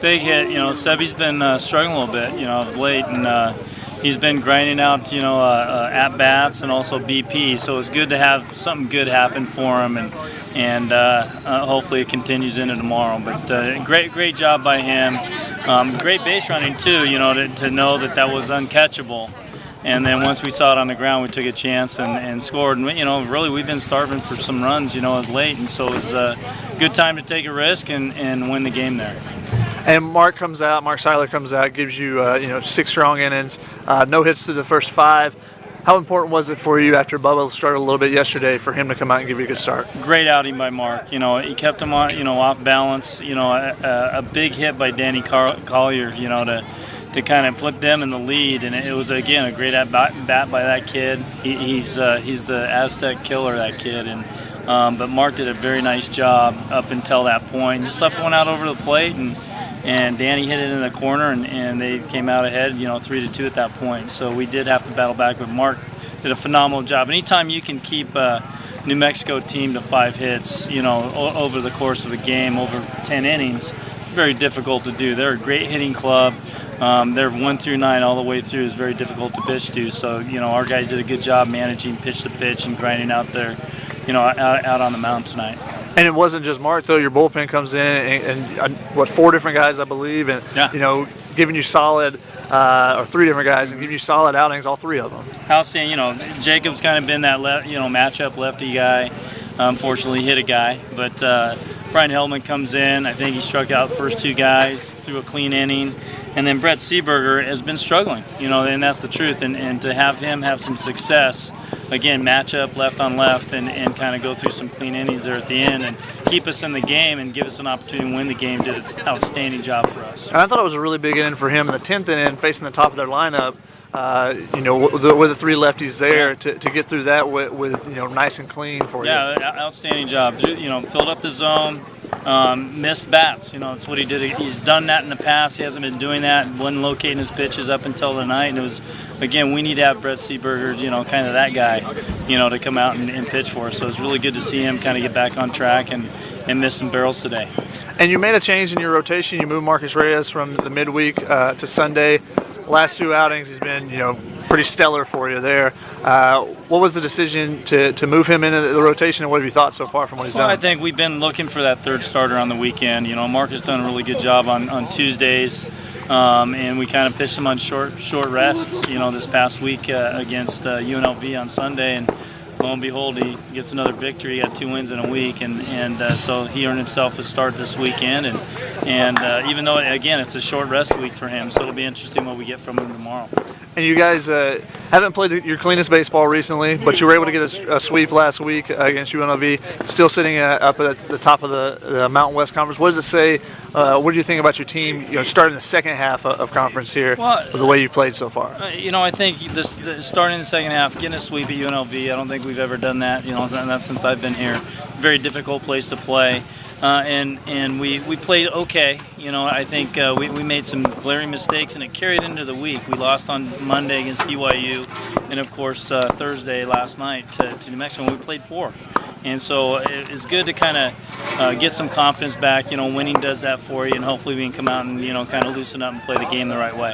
big hit. Seby's been struggling a little bit. It was late, and he's been grinding out, at bats and also BP. So it's good to have something good happen for him, and hopefully it continues into tomorrow. But great job by him. Great base running too. To know that was uncatchable. And then once we saw it on the ground, we took a chance and scored. And really we've been starving for some runs. It was late, and so it was a good time to take a risk and win the game there. And Mark Seyler comes out, gives you 6 strong innings, no hits through the first 5. How important was it for you after Bubba struggled a little bit yesterday for him to come out and give you a good start? Great outing by Mark. He kept him on, off balance. A big hit by Danny Collier. To kind of put them in the lead, and it was again a great at bat by that kid. He's the Aztec killer, that kid, and but Mark did a very nice job up until that point. Just left one out over the plate, and Danny hit it in the corner, and they came out ahead, 3-2 at that point. So we did have to battle back, but Mark did a phenomenal job. Anytime you can keep a New Mexico team to 5 hits, over the course of a game, over 10 innings, very difficult to do. They're a great hitting club. They're 1 through 9 all the way through is very difficult to pitch to. So our guys did a good job managing pitch to pitch and grinding out there, out on the mound tonight. And it wasn't just Mark though. Your bullpen comes in and 4 different guys I believe, and yeah. Giving you solid or 3 different guys and giving you solid outings, all 3 of them. Outstanding. Jacob's kind of been that matchup lefty guy. Unfortunately, hit a guy, but Brian Hellman comes in. I think he struck out the first 2 guys, threw a clean inning. And then Brett Seeberger has been struggling, and that's the truth. And to have him have some success, again, matchup left on left and kind of go through some clean innings there at the end and keep us in the game and give us an opportunity to win the game, did an outstanding job for us. And I thought it was a really big inning for him in the 10th inning, facing the top of their lineup. With the 3 lefties there to get through that with nice and clean for you. Yeah, outstanding job. Filled up the zone. Missed bats. It's what he did. He's done that in the past. He hasn't been doing that. Wasn't locating his pitches up until tonight. And it was, again, we need to have Brett Seeberger, kind of that guy, to come out and pitch for us. So it's really good to see him kind of get back on track and miss some barrels today. And you made a change in your rotation. You moved Marcus Reyes from the midweek to Sunday. Last 2 outings, he's been, pretty stellar for you there. What was the decision to move him into the rotation, and what have you thought so far from what he's done? I think we've been looking for that 3rd starter on the weekend. Mark has done a really good job on Tuesdays, and we kind of pitched him on short rests, this past week against UNLV on Sunday, and lo and behold, he gets another victory. He got 2 wins in a week, and so he earned himself a start this weekend. And even though, again, it's a short rest week for him, so it'll be interesting what we get from him tomorrow. And you guys haven't played your cleanest baseball recently, but you were able to get a sweep last week against UNLV, still sitting up at the top of the Mountain West Conference. What does it say? What do you think about your team, starting the second half of conference here with the way you played so far? I think starting the second half, getting a sweep at UNLV, I don't think we've ever done that, and that's since I've been here. Very difficult place to play. And we played okay. I think we made some glaring mistakes, and it carried into the week. We lost on Monday against BYU, and of course Thursday last night to New Mexico. We played poor, and so it's good to kind of get some confidence back. Winning does that for you, and hopefully we can come out and kind of loosen up and play the game the right way.